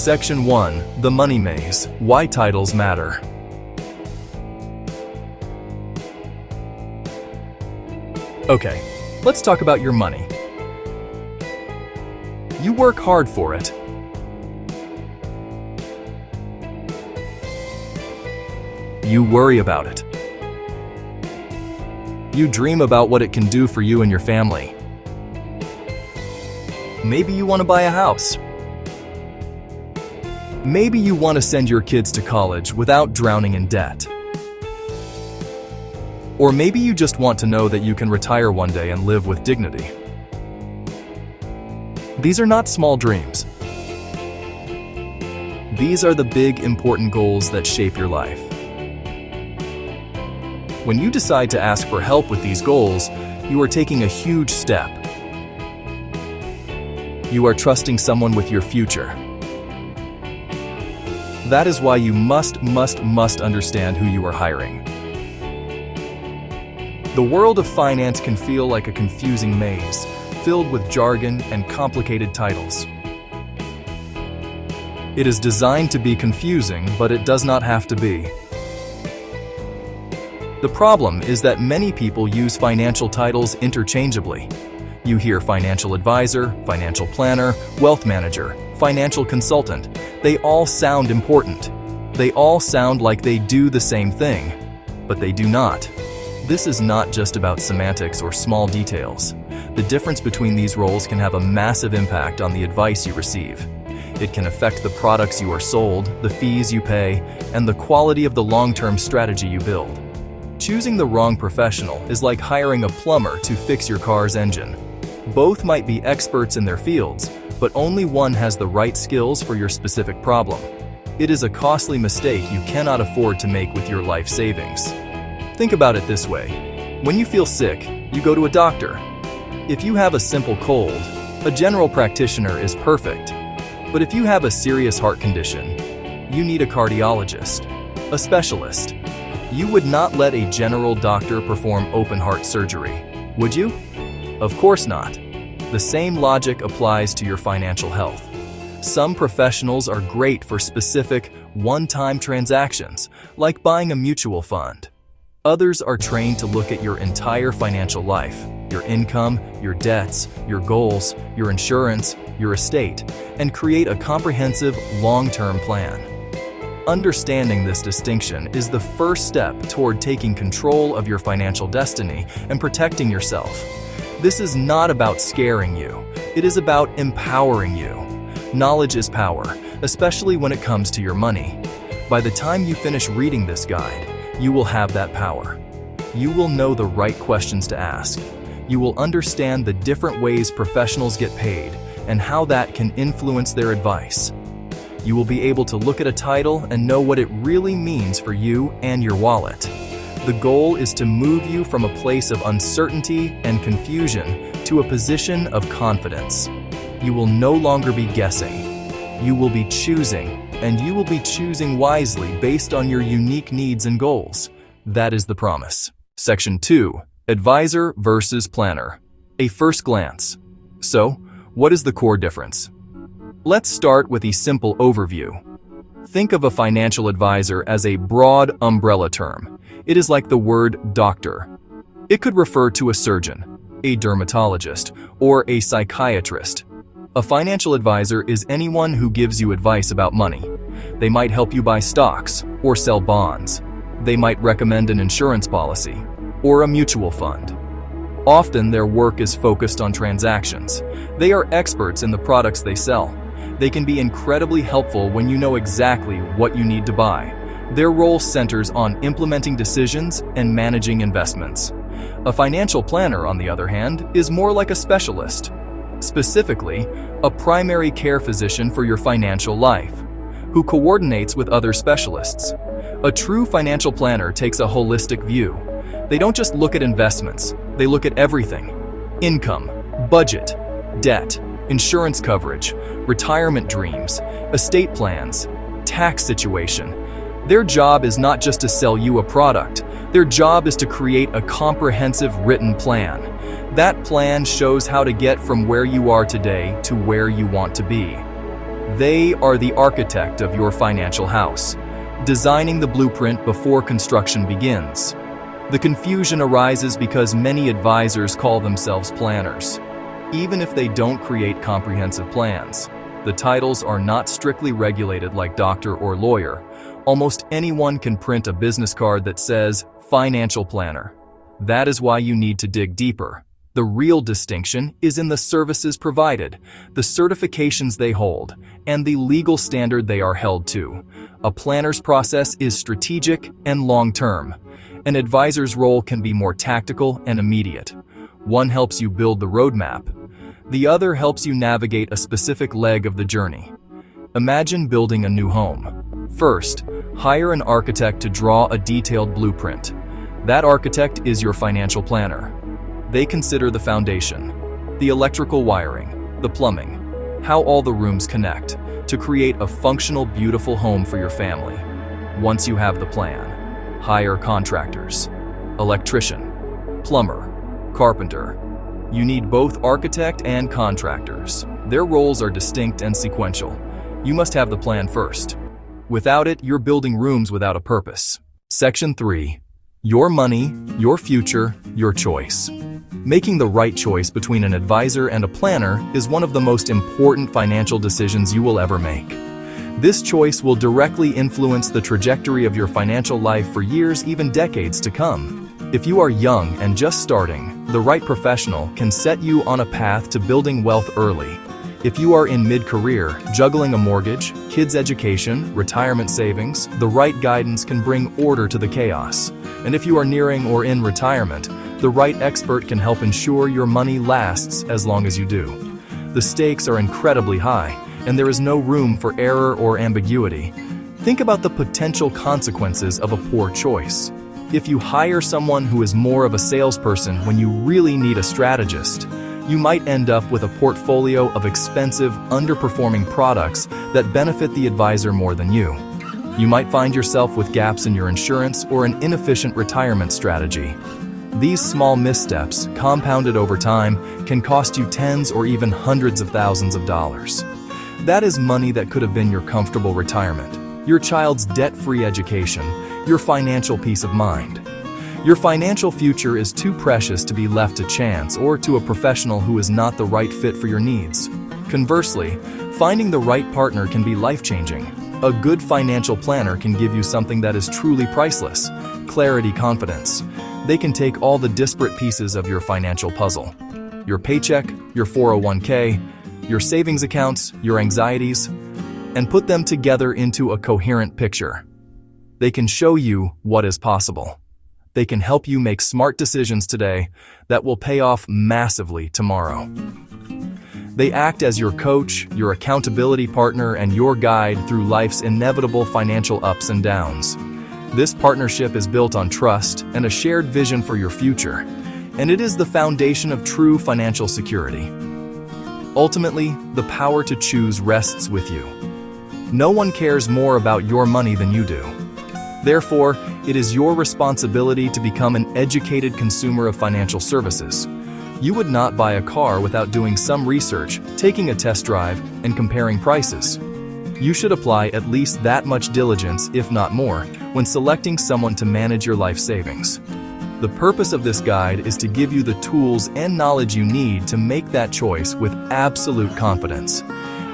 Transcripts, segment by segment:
Section 1. The Money Maze. Why Titles Matter. Okay, let's talk about your money. You work hard for it. You worry about it. You dream about what it can do for you and your family. Maybe you want to buy a house. Maybe you want to send your kids to college without drowning in debt. Or maybe you just want to know that you can retire one day and live with dignity. These are not small dreams. These are the big, important goals that shape your life. When you decide to ask for help with these goals, you are taking a huge step. You are trusting someone with your future. That is why you must understand who you are hiring. The world of finance can feel like a confusing maze, filled with jargon and complicated titles. It is designed to be confusing, but it does not have to be. The problem is that many people use financial titles interchangeably. You hear financial advisor, financial planner, wealth manager, financial consultant. They all sound important. They all sound like they do the same thing, but they do not. This is not just about semantics or small details. The difference between these roles can have a massive impact on the advice you receive. It can affect the products you are sold, the fees you pay, and the quality of the long-term strategy you build. Choosing the wrong professional is like hiring a plumber to fix your car's engine. Both might be experts in their fields, but only one has the right skills for your specific problem. It is a costly mistake you cannot afford to make with your life savings. Think about it this way. When you feel sick, you go to a doctor. If you have a simple cold, a general practitioner is perfect. But if you have a serious heart condition, you need a cardiologist, a specialist. You would not let a general doctor perform open-heart surgery, would you? Of course not. The same logic applies to your financial health. Some professionals are great for specific, one-time transactions, like buying a mutual fund. Others are trained to look at your entire financial life, your income, your debts, your goals, your insurance, your estate, and create a comprehensive, long-term plan. Understanding this distinction is the first step toward taking control of your financial destiny and protecting yourself. This is not about scaring you. It is about empowering you. Knowledge is power, especially when it comes to your money. By the time you finish reading this guide, you will have that power. You will know the right questions to ask. You will understand the different ways professionals get paid and how that can influence their advice. You will be able to look at a title and know what it really means for you and your wallet. The goal is to move you from a place of uncertainty and confusion to a position of confidence. You will no longer be guessing. You will be choosing, and you will be choosing wisely based on your unique needs and goals. That is the promise. Section 2. Advisor versus Planner. A first glance. So, what is the core difference? Let's start with a simple overview. Think of a financial advisor as a broad umbrella term. It is like the word doctor. It could refer to a surgeon, a dermatologist, or a psychiatrist. A financial advisor is anyone who gives you advice about money. They might help you buy stocks or sell bonds. They might recommend an insurance policy or a mutual fund. Often their work is focused on transactions. They are experts in the products they sell. They can be incredibly helpful when you know exactly what you need to buy. Their role centers on implementing decisions and managing investments. A financial planner, on the other hand, is more like a specialist. Specifically, a primary care physician for your financial life, who coordinates with other specialists. A true financial planner takes a holistic view. They don't just look at investments, they look at everything: income, budget, debt, insurance coverage, retirement dreams, estate plans, tax situation. Their job is not just to sell you a product. Their job is to create a comprehensive written plan. That plan shows how to get from where you are today to where you want to be. They are the architect of your financial house, designing the blueprint before construction begins. The confusion arises because many advisors call themselves planners. Even if they don't create comprehensive plans, the titles are not strictly regulated like doctor or lawyer. Almost anyone can print a business card that says financial planner. That is why you need to dig deeper. The real distinction is in the services provided, the certifications they hold, and the legal standard they are held to. A planner's process is strategic and long-term. An advisor's role can be more tactical and immediate. One helps you build the roadmap. The other helps you navigate a specific leg of the journey. Imagine building a new home. First, hire an architect to draw a detailed blueprint. That architect is your financial planner. They consider the foundation, the electrical wiring, the plumbing, how all the rooms connect, to create a functional, beautiful home for your family. Once you have the plan, hire contractors, electrician, plumber, carpenter. You need both architect and contractors. Their roles are distinct and sequential. You must have the plan first. Without it, you're building rooms without a purpose. Section 3. Your money, your future, your choice. Making the right choice between an advisor and a planner is one of the most important financial decisions you will ever make. This choice will directly influence the trajectory of your financial life for years, even decades to come. If you are young and just starting, the right professional can set you on a path to building wealth early. If you are in mid-career, juggling a mortgage, kids' education, retirement savings, the right guidance can bring order to the chaos. And if you are nearing or in retirement, the right expert can help ensure your money lasts as long as you do. The stakes are incredibly high, and there is no room for error or ambiguity. Think about the potential consequences of a poor choice. If you hire someone who is more of a salesperson when you really need a strategist, you might end up with a portfolio of expensive, underperforming products that benefit the advisor more than you. You might find yourself with gaps in your insurance or an inefficient retirement strategy. These small missteps, compounded over time, can cost you tens or even hundreds of thousands of dollars. That is money that could have been your comfortable retirement, your child's debt-free education, your financial peace of mind. Your financial future is too precious to be left to chance or to a professional who is not the right fit for your needs. Conversely, finding the right partner can be life-changing. A good financial planner can give you something that is truly priceless: clarity, confidence. They can take all the disparate pieces of your financial puzzle, your paycheck, your 401k, your savings accounts, your anxieties, and put them together into a coherent picture. They can show you what is possible. They can help you make smart decisions today that will pay off massively tomorrow. They act as your coach, your accountability partner, and your guide through life's inevitable financial ups and downs. This partnership is built on trust and a shared vision for your future, and it is the foundation of true financial security. Ultimately, the power to choose rests with you. No one cares more about your money than you do. Therefore, it is your responsibility to become an educated consumer of financial services. You would not buy a car without doing some research, taking a test drive, and comparing prices. You should apply at least that much diligence, if not more, when selecting someone to manage your life savings. The purpose of this guide is to give you the tools and knowledge you need to make that choice with absolute confidence.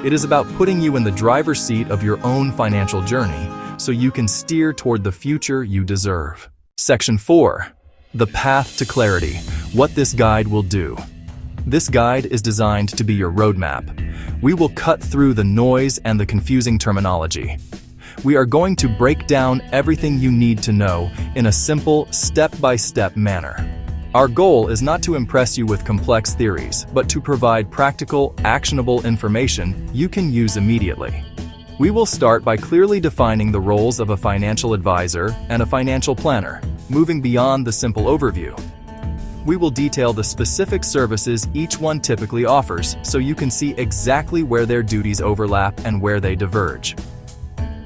It is about putting you in the driver's seat of your own financial journey, so you can steer toward the future you deserve. Section 4. The Path to Clarity. What this guide will do. This guide is designed to be your roadmap. We will cut through the noise and the confusing terminology. We are going to break down everything you need to know in a simple, step-by-step manner. Our goal is not to impress you with complex theories, but to provide practical, actionable information you can use immediately. We will start by clearly defining the roles of a financial advisor and a financial planner, moving beyond the simple overview. We will detail the specific services each one typically offers so you can see exactly where their duties overlap and where they diverge.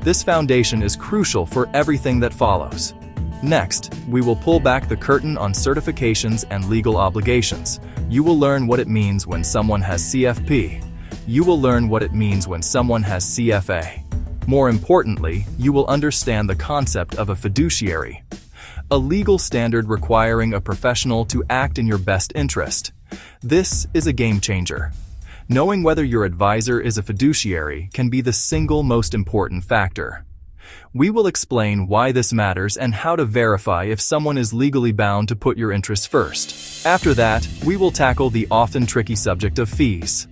This foundation is crucial for everything that follows. Next, we will pull back the curtain on certifications and legal obligations. You will learn what it means when someone has CFP. You will learn what it means when someone has CFA. More importantly, you will understand the concept of a fiduciary, a legal standard requiring a professional to act in your best interest. This is a game changer. Knowing whether your advisor is a fiduciary can be the single most important factor. We will explain why this matters and how to verify if someone is legally bound to put your interests first. After that, we will tackle the often tricky subject of fees.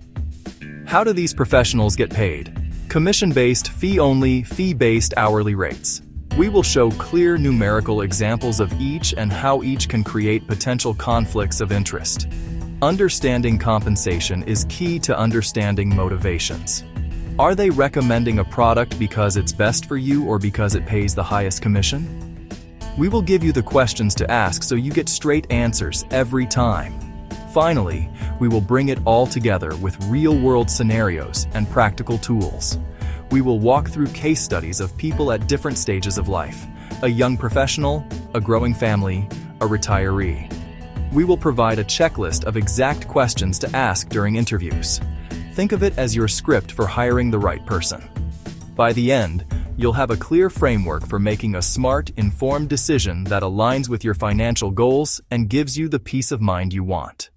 How do these professionals get paid? Commission-based, fee-only, fee-based hourly rates. We will show clear numerical examples of each and how each can create potential conflicts of interest. Understanding compensation is key to understanding motivations. Are they recommending a product because it's best for you or because it pays the highest commission? We will give you the questions to ask so you get straight answers every time. Finally, we will bring it all together with real-world scenarios and practical tools. We will walk through case studies of people at different stages of life: a young professional, a growing family, a retiree. We will provide a checklist of exact questions to ask during interviews. Think of it as your script for hiring the right person. By the end, you'll have a clear framework for making a smart, informed decision that aligns with your financial goals and gives you the peace of mind you want.